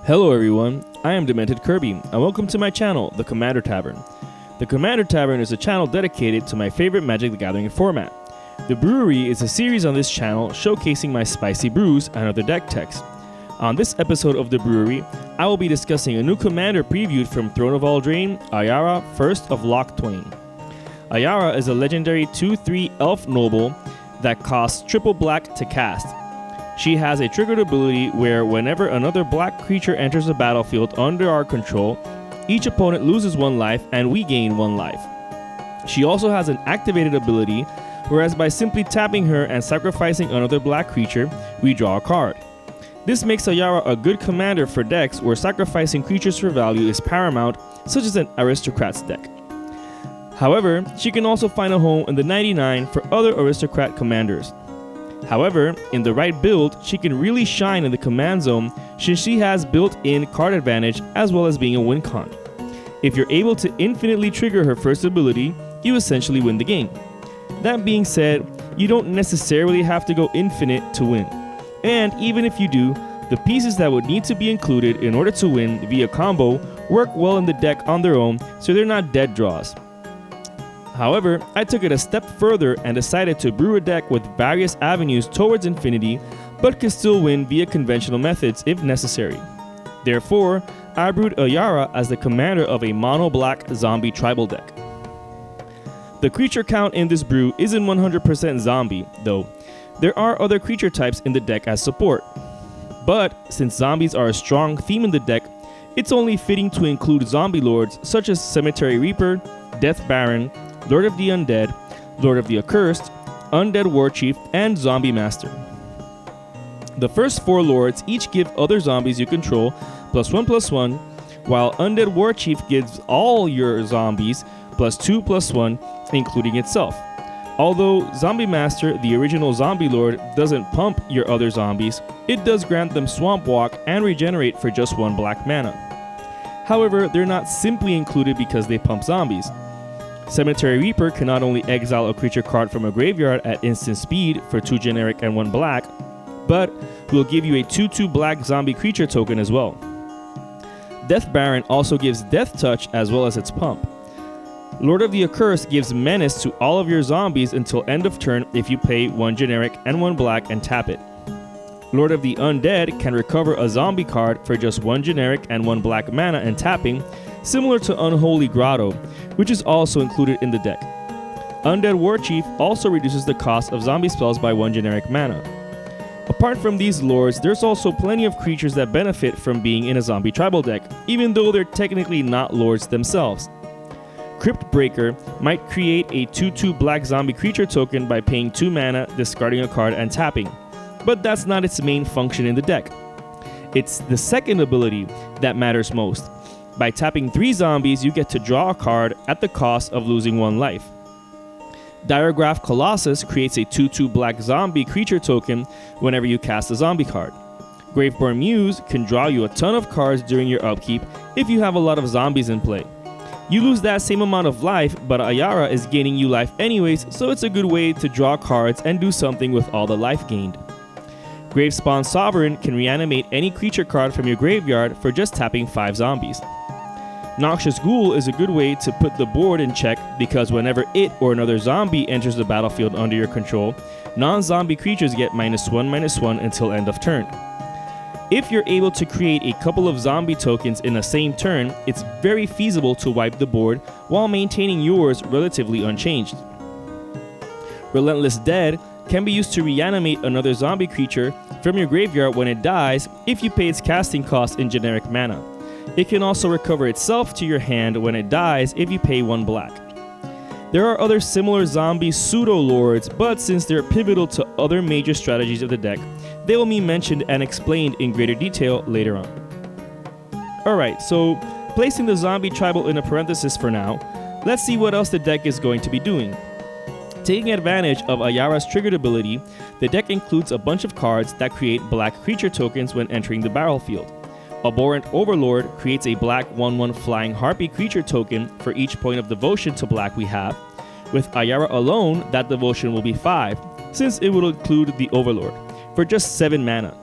Hello everyone, I am Demented Kirby, and welcome to my channel, the Commander Tavern. The Commander Tavern is a channel dedicated to my favorite Magic the Gathering format. The Brewery is a series on this channel showcasing my spicy brews and other deck techs. On this episode of the Brewery, I will be discussing a new commander previewed from Throne of Eldraine, Ayara, First of Locthwain. Ayara is a legendary 2/3 elf noble that costs triple black to cast. She has a triggered ability where whenever another black creature enters the battlefield under our control, each opponent loses 1 life and we gain 1 life. She also has an activated ability, whereas by simply tapping her and sacrificing another black creature, we draw a card. This makes Ayara a good commander for decks where sacrificing creatures for value is paramount, such as an Aristocrats deck. However, she can also find a home in the 99 for other Aristocrat commanders. However, in the right build, she can really shine in the command zone since she has built-in card advantage as well as being a win con. If you're able to infinitely trigger her first ability, you essentially win the game. That being said, you don't necessarily have to go infinite to win. And even if you do, the pieces that would need to be included in order to win via combo work well in the deck on their own, so they're not dead draws. However, I took it a step further and decided to brew a deck with various avenues towards infinity, but can still win via conventional methods if necessary. Therefore, I brewed Ayara as the commander of a mono-black zombie tribal deck. The creature count in this brew isn't 100% zombie, though. There are other creature types in the deck as support. But, since zombies are a strong theme in the deck, it's only fitting to include zombie lords such as Cemetery Reaper, Death Baron, Lord of the Undead, Lord of the Accursed, Undead Warchief, and Zombie Master. The first 4 lords each give other zombies you control +1/+1, while Undead Warchief gives all your zombies +2/+1, including itself. Although Zombie Master, the original Zombie Lord, doesn't pump your other zombies, it does grant them Swamp Walk and regenerate for just 1 black mana. However, they're not simply included because they pump zombies. Cemetery Reaper can not only exile a creature card from a graveyard at instant speed for 2 generic and 1 black, but will give you a 2/2 black zombie creature token as well. Death Baron also gives Death Touch as well as its pump. Lord of the Accursed gives Menace to all of your zombies until end of turn if you pay 1 generic and 1 black and tap it. Lord of the Undead can recover a zombie card for just 1 generic and 1 black mana and tapping, similar to Unholy Grotto, which is also included in the deck. Undead Warchief also reduces the cost of zombie spells by 1 generic mana. Apart from these lords, there's also plenty of creatures that benefit from being in a zombie tribal deck, even though they're technically not lords themselves. Crypt Breaker might create a 2/2 black zombie creature token by paying 2 mana, discarding a card, and tapping, but that's not its main function in the deck. It's the second ability that matters most. By tapping 3 zombies, you get to draw a card at the cost of losing 1 life. Diregraph Colossus creates a 2/2 black zombie creature token whenever you cast a zombie card. Graveborn Muse can draw you a ton of cards during your upkeep if you have a lot of zombies in play. You lose that same amount of life, but Ayara is gaining you life anyways, so it's a good way to draw cards and do something with all the life gained. Gravespawn Sovereign can reanimate any creature card from your graveyard for just tapping 5 zombies. Noxious Ghoul is a good way to put the board in check because whenever it or another zombie enters the battlefield under your control, non-zombie creatures get -1/-1 until end of turn. If you're able to create a couple of zombie tokens in the same turn, it's very feasible to wipe the board while maintaining yours relatively unchanged. Relentless Dead can be used to reanimate another zombie creature from your graveyard when it dies if you pay its casting cost in generic mana. It can also recover itself to your hand when it dies if you pay 1 black. There are other similar zombie pseudo-lords, but since they're pivotal to other major strategies of the deck, they will be mentioned and explained in greater detail later on. Alright, so placing the zombie tribal in a parenthesis for now, let's see what else the deck is going to be doing. Taking advantage of Ayara's triggered ability, the deck includes a bunch of cards that create black creature tokens when entering the battlefield. Abhorrent Overlord creates a black 1/1 flying harpy creature token for each point of devotion to black we have. With Ayara alone, that devotion will be 5, since it will include the Overlord, for just 7 mana.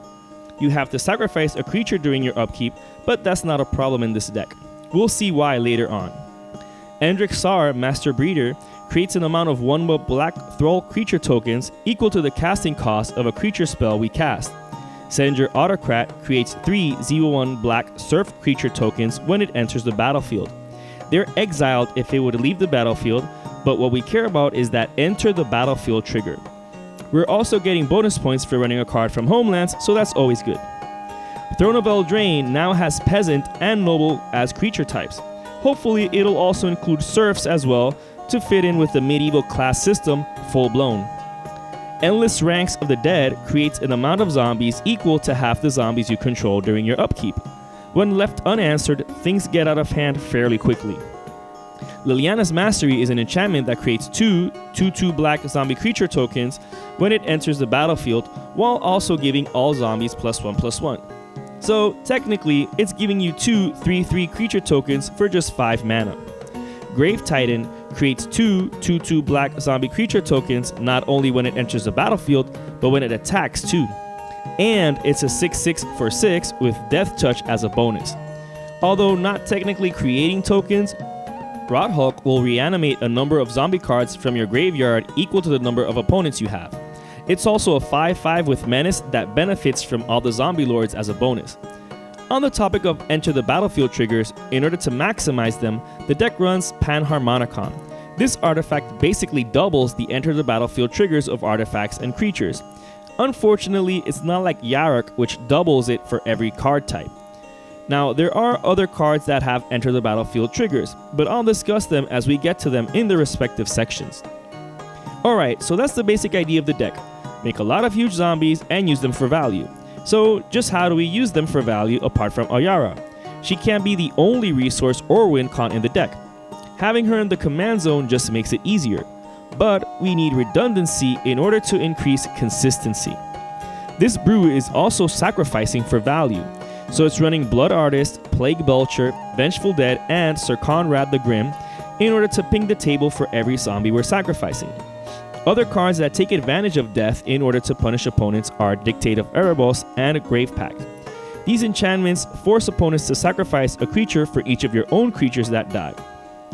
You have to sacrifice a creature during your upkeep, but that's not a problem in this deck. We'll see why later on. Endrick Sar, Master Breeder, creates an amount of 1 black Thrall creature tokens equal to the casting cost of a creature spell we cast. Senger Autocrat creates 3 Z1 black Surf creature tokens when it enters the battlefield. They're exiled if they would leave the battlefield, but what we care about is that enter the battlefield trigger. We're also getting bonus points for running a card from Homelands, so that's always good. Throne of Eldraine now has Peasant and Noble as creature types. Hopefully it'll also include Serfs as well to fit in with the medieval class system full blown. Endless Ranks of the Dead creates an amount of zombies equal to half the zombies you control during your upkeep. When left unanswered, things get out of hand fairly quickly. Liliana's Mastery is an enchantment that creates 2 2/2 black zombie creature tokens when it enters the battlefield, while also giving all zombies +1/+1. So technically, it's giving you 2 3/3 creature tokens for just 5 mana. Grave Titan creates 2 2/2 black zombie creature tokens not only when it enters the battlefield, but when it attacks too. And it's a 6/6 for 6 with Death Touch as a bonus. Although not technically creating tokens, Rothulk will reanimate a number of zombie cards from your graveyard equal to the number of opponents you have. It's also a 5/5 with Menace that benefits from all the zombie lords as a bonus. On the topic of enter the battlefield triggers, in order to maximize them, the deck runs Panharmonicon. This artifact basically doubles the enter the battlefield triggers of artifacts and creatures. Unfortunately, it's not like Yarok, which doubles it for every card type. Now, there are other cards that have enter the battlefield triggers, but I'll discuss them as we get to them in the respective sections. Alright, so that's the basic idea of the deck. Make a lot of huge zombies and use them for value. So just how do we use them for value apart from Ayara? She can't be the only resource or win con in the deck. Having her in the command zone just makes it easier, but we need redundancy in order to increase consistency. This brew is also sacrificing for value, so it's running Blood Artist, Plague Belcher, Vengeful Dead, and Sir Conrad the Grim in order to ping the table for every zombie we're sacrificing. Other cards that take advantage of death in order to punish opponents are Dictate of Erebos and Grave Pact. These enchantments force opponents to sacrifice a creature for each of your own creatures that die.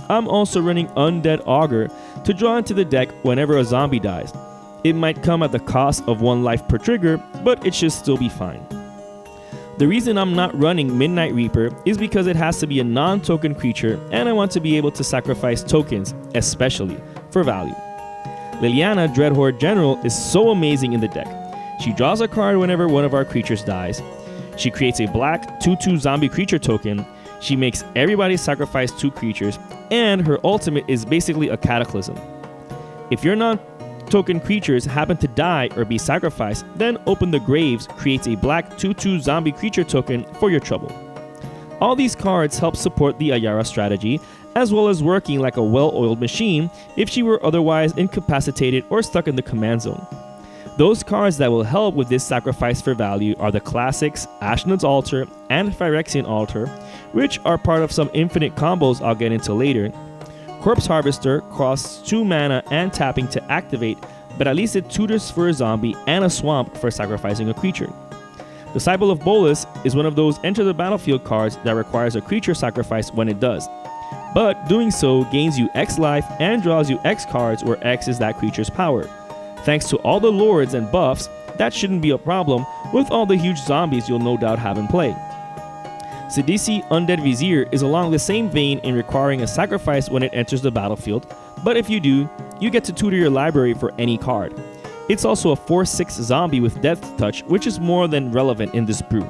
I'm also running Undead Augur to draw into the deck whenever a zombie dies. It might come at the cost of 1 life per trigger, but it should still be fine. The reason I'm not running Midnight Reaper is because it has to be a non-token creature and I want to be able to sacrifice tokens, especially for value. Liliana, Dreadhorde General, is so amazing in the deck. She draws a card whenever one of our creatures dies. She creates a black 2/2 zombie creature token. She makes everybody sacrifice 2 creatures, and her ultimate is basically a cataclysm. If your non-token creatures happen to die or be sacrificed, then Open the Graves creates a black 2/2 zombie creature token for your trouble. All these cards help support the Ayara strategy, as well as working like a well-oiled machine if she were otherwise incapacitated or stuck in the command zone. Those cards that will help with this sacrifice for value are the classics Ashnod's Altar and Phyrexian Altar, which are part of some infinite combos I'll get into later. Corpse Harvester costs 2 mana and tapping to activate, but at least it tutors for a zombie and a swamp for sacrificing a creature. Disciple of Bolas is one of those enter the battlefield cards that requires a creature sacrifice when it does, but doing so gains you X life and draws you X cards where X is that creature's power. Thanks to all the lords and buffs, that shouldn't be a problem with all the huge zombies you'll no doubt have in play. Sidisi Undead Vizier is along the same vein in requiring a sacrifice when it enters the battlefield, but if you do, you get to tutor your library for any card. It's also a 4/6 zombie with Death Touch, which is more than relevant in this brew.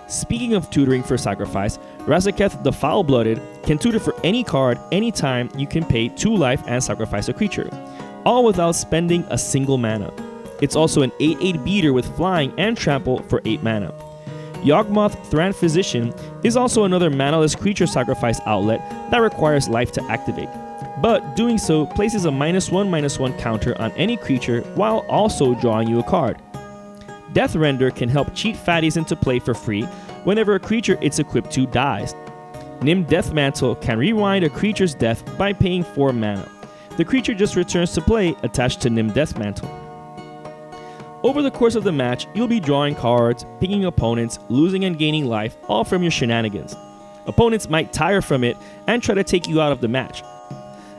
Speaking of tutoring for sacrifice, Razaketh the Foul-Blooded can tutor for any card anytime you can pay 2 life and sacrifice a creature, all without spending a single mana. It's also an 8/8 beater with flying and trample for 8 mana. Yawgmoth Thran Physician is also another manaless creature sacrifice outlet that requires life to activate, but doing so places a -1/-1 counter on any creature while also drawing you a card. Death Render can help cheat fatties into play for free whenever a creature it's equipped to dies. Nim Deathmantle can rewind a creature's death by paying 4 mana. The creature just returns to play attached to Nim Deathmantle. Over the course of the match, you'll be drawing cards, picking opponents, losing and gaining life, all from your shenanigans. Opponents might tire from it and try to take you out of the match.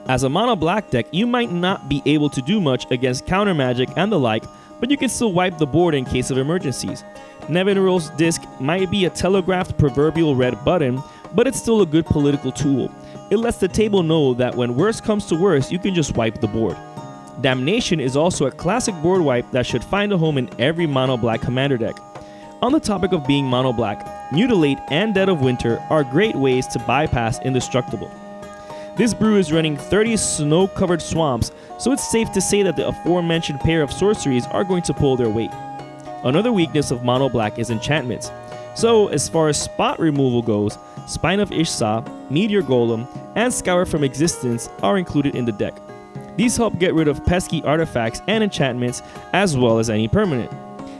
As a mono black deck, you might not be able to do much against counter magic and the like, but you can still wipe the board in case of emergencies. Nevinyrral's Disc might be a telegraphed proverbial red button, but it's still a good political tool. It lets the table know that when worst comes to worst, you can just wipe the board. Damnation is also a classic board wipe that should find a home in every mono black commander deck. On the topic of being mono black, Mutilate and Dead of Winter are great ways to bypass Indestructible. This brew is running 30 snow-covered swamps, so it's safe to say that the aforementioned pair of sorceries are going to pull their weight. Another weakness of mono black is enchantments. So as far as spot removal goes, Spine of Ishsa, Meteor Golem, and Scour from Existence are included in the deck. These help get rid of pesky artifacts and enchantments as well as any permanent.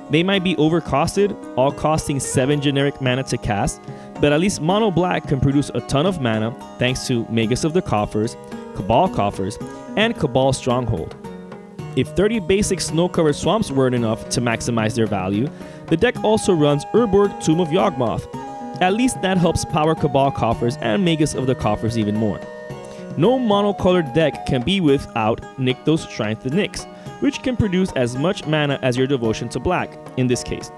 They might be overcosted, all costing 7 generic mana to cast, but at least mono black can produce a ton of mana thanks to Magus of the Coffers, Cabal Coffers, and Cabal Stronghold. If 30 basic snow-covered swamps weren't enough to maximize their value, the deck also runs Urborg Tomb of Yawgmoth. At least that helps power Cabal Coffers and Magus of the Coffers even more. No monocolored deck can be without Nykthos Shrine to Nyx, which can produce as much mana as your devotion to black, in this case.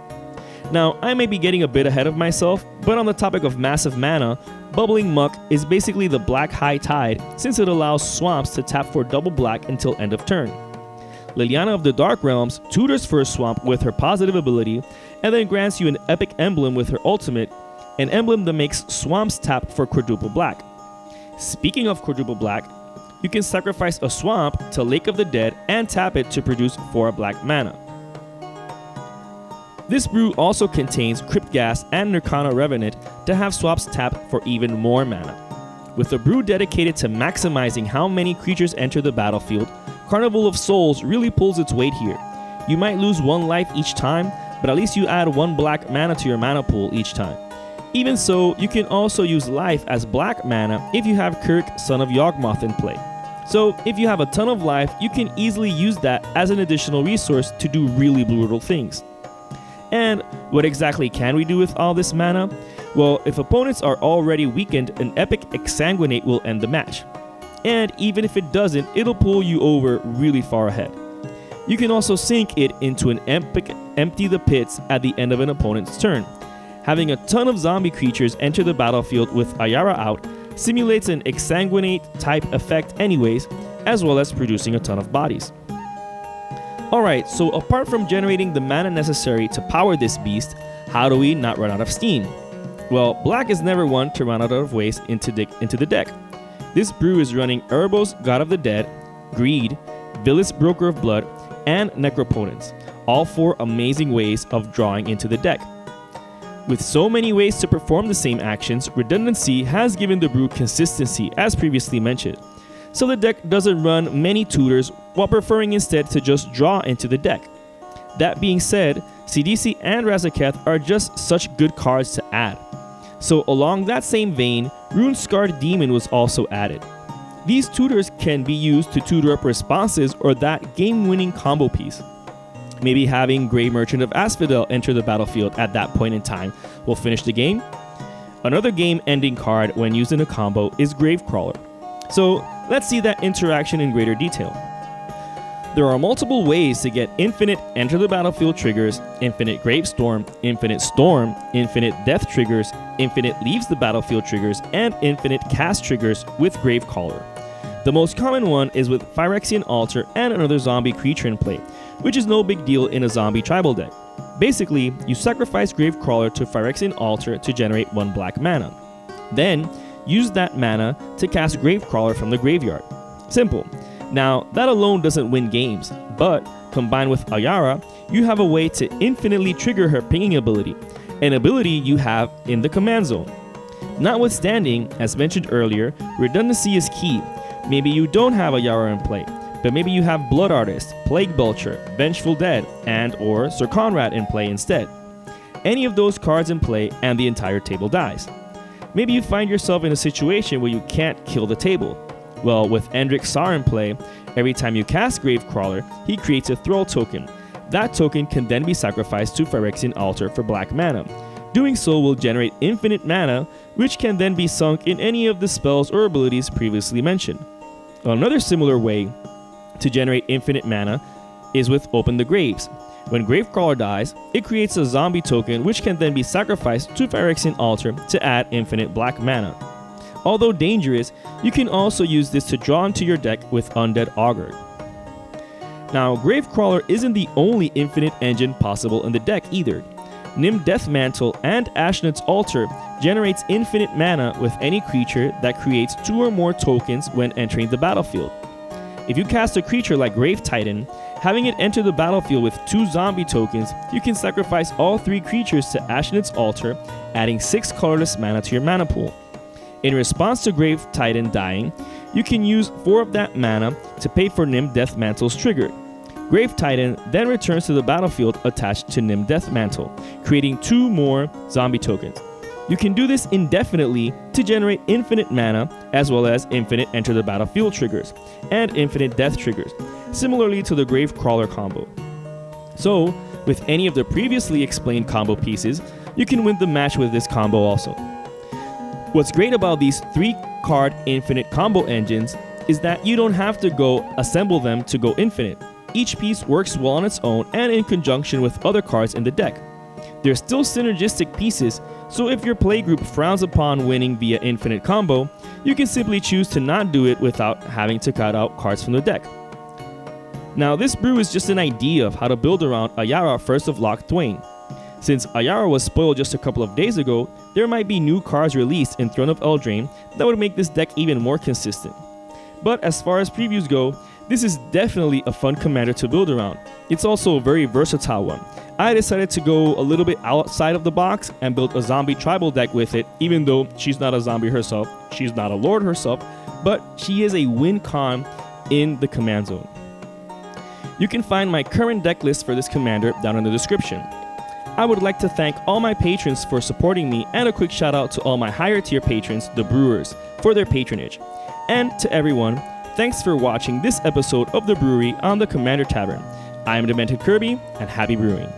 Now, I may be getting a bit ahead of myself, but on the topic of massive mana, Bubbling Muck is basically the black high tide since it allows swamps to tap for double black until end of turn. Liliana of the Dark Realms tutors for a swamp with her positive ability and then grants you an epic emblem with her ultimate, an emblem that makes swamps tap for quadruple black. Speaking of quadruple black, you can sacrifice a swamp to Lake of the Dead and tap it to produce 4 black mana. This brew also contains Cryptghast and Nirkana Revenant to have swamps tap for even more mana. With a brew dedicated to maximizing how many creatures enter the battlefield, Carnival of Souls really pulls its weight here. You might lose 1 life each time, but at least you add 1 black mana to your mana pool each time. Even so, you can also use life as black mana if you have Kirk, Son of Yawgmoth in play. So if you have a ton of life, you can easily use that as an additional resource to do really brutal things. And what exactly can we do with all this mana? Well, if opponents are already weakened, an epic Exsanguinate will end the match. And even if it doesn't, it'll pull you over really far ahead. You can also sink it into an epic Empty the Pits at the end of an opponent's turn. Having a ton of zombie creatures enter the battlefield with Ayara out simulates an Exsanguinate type effect anyways, as well as producing a ton of bodies. Alright, so apart from generating the mana necessary to power this beast, how do we not run out of steam? Well, black is never one to run out of waste into the deck. This brew is running Urbos, God of the Dead, Greed, Villis Broker of Blood, and Necropotence, all 4 amazing ways of drawing into the deck. With so many ways to perform the same actions, redundancy has given the brew consistency as previously mentioned. So the deck doesn't run many tutors while preferring instead to just draw into the deck. That being said, Sidisi and Razaketh are just such good cards to add. So along that same vein, Rune-Scarred Demon was also added. These tutors can be used to tutor up responses or that game-winning combo piece. Maybe having Grey Merchant of Asphodel enter the battlefield at that point in time will finish the game. Another game-ending card when used in a combo is Gravecrawler. So let's see that interaction in greater detail. There are multiple ways to get infinite enter the battlefield triggers, infinite Gravestorm, infinite Storm, infinite Death triggers, infinite leaves the battlefield triggers, and infinite cast triggers with Gravecrawler. The most common one is with Phyrexian Altar and another zombie creature in play, which is no big deal in a zombie tribal deck. Basically, you sacrifice Gravecrawler to Phyrexian Altar to generate 1 black mana. Then, use that mana to cast Gravecrawler from the graveyard. Simple. Now, that alone doesn't win games, but combined with Ayara, you have a way to infinitely trigger her pinging ability, an ability you have in the command zone. Notwithstanding, as mentioned earlier, redundancy is key. Maybe you don't have Ayara in play, but maybe you have Blood Artist, Plague Belcher, Vengeful Dead, and or Sir Conrad in play instead. Any of those cards in play and the entire table dies. Maybe you find yourself in a situation where you can't kill the table. Well, with Endrick Sar in play, every time you cast Gravecrawler, he creates a Thrall token. that token can then be sacrificed to Phyrexian Altar for black mana. Doing so will generate infinite mana, which can then be sunk in any of the spells or abilities previously mentioned. Another similar way to generate infinite mana is with Open the Graves. When Gravecrawler dies, it creates a zombie token which can then be sacrificed to Phyrexian Altar to add infinite black mana. Although dangerous, you can also use this to draw into your deck with Undead Augur. Now, Gravecrawler isn't the only infinite engine possible in the deck either. Nim Deathmantle and Ashnod's Altar generates infinite mana with any creature that creates 2 or more tokens when entering the battlefield. If you cast a creature like Grave Titan, having it enter the battlefield with 2 zombie tokens, you can sacrifice all 3 creatures to Ashnod's Altar, adding 6 colorless mana to your mana pool. In response to Grave Titan dying, you can use 4 of that mana to pay for Nim Deathmantle's trigger. Grave Titan then returns to the battlefield attached to Nim Deathmantle, creating 2 more zombie tokens. You can do this indefinitely to generate infinite mana, as well as infinite enter the battlefield triggers, and infinite death triggers, similarly to the Gravecrawler combo. So, with any of the previously explained combo pieces, you can win the match with this combo also. What's great about these 3-card infinite combo engines is that you don't have to go assemble them to go infinite. Each piece works well on its own and in conjunction with other cards in the deck. They're still synergistic pieces, so if your playgroup frowns upon winning via infinite combo, you can simply choose to not do it without having to cut out cards from the deck. Now, this brew is just an idea of how to build around Ayara First of Locthwain. Since Ayara was spoiled just a couple of days ago, there might be new cards released in Throne of Eldraine that would make this deck even more consistent. But as far as previews go, this is definitely a fun commander to build around. It's also a very versatile one. I decided to go a little bit outside of the box and build a zombie tribal deck with it, even though she's not a zombie herself, she's not a lord herself, but she is a win con in the command zone. You can find my current deck list for this commander down in the description. I would like to thank all my patrons for supporting me, and a quick shout out to all my higher tier patrons, the Brewers, for their patronage. And to everyone, thanks for watching this episode of The Brewery on the Commander Tavern. I am Demented Kirby, and happy brewing.